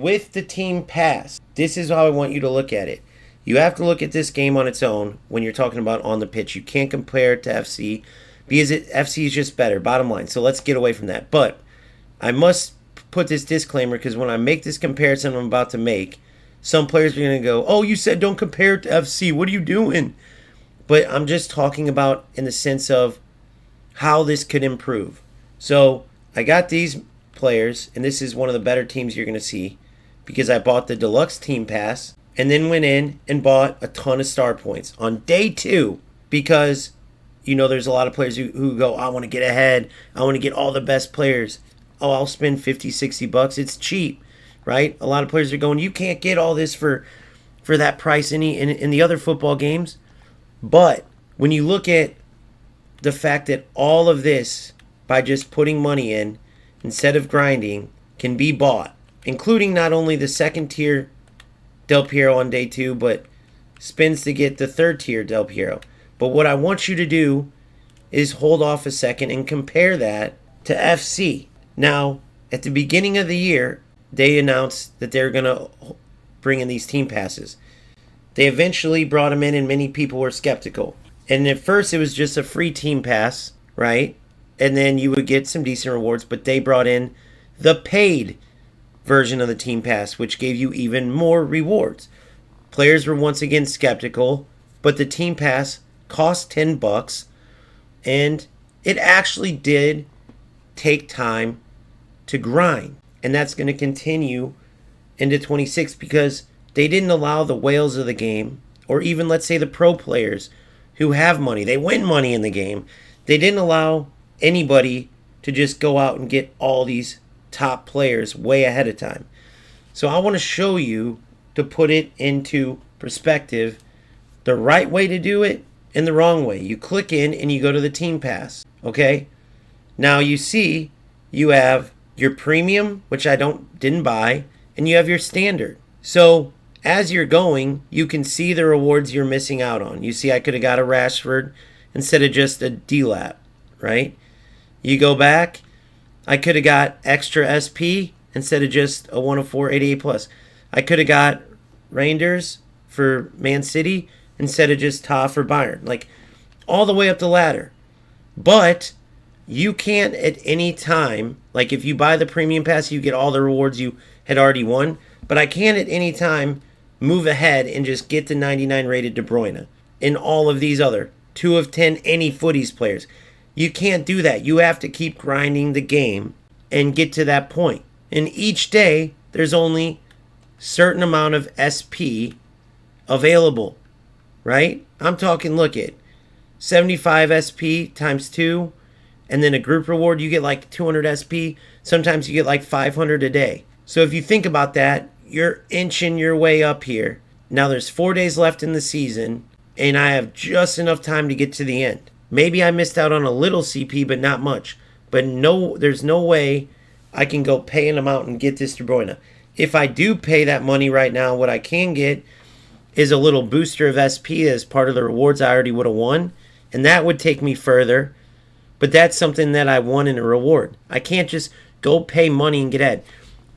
with the team pass, this is how I want you to look at it. You have to look at this game on its own when you're talking about on the pitch. You can't compare it to FC because FC is just better, bottom line. So let's get away from that. But I must put this disclaimer because when I make this comparison I'm about to make, some players are going to go, oh, you said don't compare it to FC. What are you doing? But I'm just talking about in the sense of how this could improve. So I got these players, and this is one of the better teams you're going to see because I bought the deluxe team pass and then went in and bought a ton of star points on day 2 because, you know, there's a lot of players who go, I want to get ahead. I want to get all the best players. Oh, I'll spend $50-$60. It's cheap, right? A lot of players are going, you can't get all this for that price in the other football games. But when you look at the fact that all of this, by just putting money in, instead of grinding, can be bought, including not only the second tier Del Piero on day 2, but spins to get the third tier Del Piero. But what I want you to do is hold off a second and compare that to FC. Now, at the beginning of the year, they announced that they're going to bring in these team passes. They eventually brought them in, and many people were skeptical. And at first, it was just a free team pass, right? And then you would get some decent rewards, but they brought in the paid version of the team pass, which gave you even more rewards. Players were once again skeptical, but the team pass cost $10, and it actually did take time to grind. And that's going to continue into 26 because they didn't allow the whales of the game, or even let's say the pro players who have money, they win money in the game. They didn't allow anybody to just go out and get all these top players way ahead of time. So I want to show you, to put it into perspective, the right way to do it and the wrong way. You click in and you go to the team pass, okay? Now you see you have your premium, which I didn't buy, and you have your standard. So as you're going, you can see the rewards you're missing out on. You see I could have got a Rashford instead of just a D-Lap, right? You go back, I could have got extra SP instead of just a 104 88+. I could have got Reinders for Man City instead of just Ta for Bayern. Like, all the way up the ladder. But you can't at any time, like if you buy the premium pass, you get all the rewards you had already won. But I can't at any time move ahead and just get the 99 rated De Bruyne in all of these other 2 of 10 any footies players. You can't do that. You have to keep grinding the game and get to that point. And each day, there's only a certain amount of SP available, right? I'm talking, look at 75 SP times 2, and then a group reward, you get like 200 SP. Sometimes you get like 500 a day. So if you think about that, you're inching your way up here. Now there's 4 days left in the season, and I have just enough time to get to the end. Maybe I missed out on a little CP, but not much. But no, there's no way I can go pay an amount and get this De Bruyne. If I do pay that money right now, what I can get is a little booster of SP as part of the rewards I already would have won. And that would take me further. But that's something that I won in a reward. I can't just go pay money and get ahead.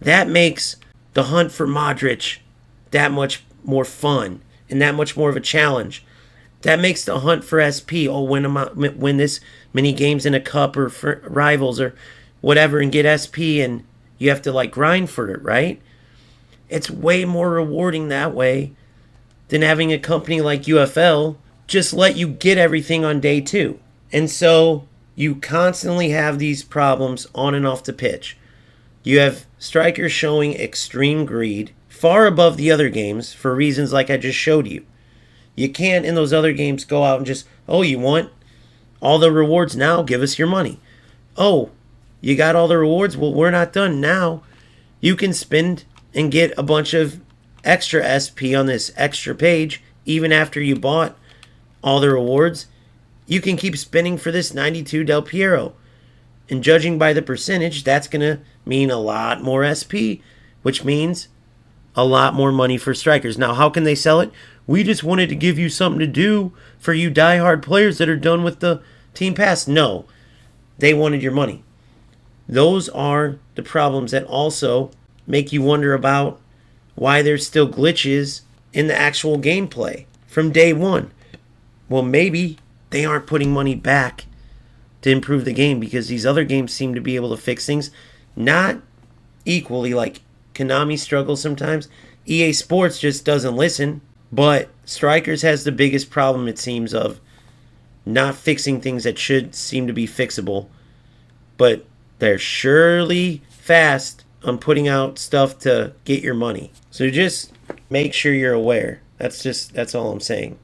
That makes the hunt for Modric that much more fun and that much more of a challenge. That makes the hunt for SP, win this many games in a cup or for rivals or whatever and get SP, and you have to like grind for it, right? It's way more rewarding that way than having a company like UFL just let you get everything on day 2. And so you constantly have these problems on and off the pitch. You have strikers showing extreme greed, far above the other games for reasons like I just showed you. You can't in those other games go out and just, oh, you want all the rewards now? Give us your money. Oh, you got all the rewards? Well, we're not done now. You can spend and get a bunch of extra SP on this extra page even after you bought all the rewards. You can keep spending for this 92 Del Piero. And judging by the percentage, that's going to mean a lot more SP, which means a lot more money for strikers. Now, how can they sell it? We just wanted to give you something to do for you diehard players that are done with the team pass. No, they wanted your money. Those are the problems that also make you wonder about why there's still glitches in the actual gameplay from day one. Well, maybe they aren't putting money back to improve the game because these other games seem to be able to fix things. Not equally, like Konami struggles sometimes. EA Sports just doesn't listen. But Strikers has the biggest problem, it seems, of not fixing things that should seem to be fixable. But they're surely fast on putting out stuff to get your money. So just make sure you're aware. That's all I'm saying.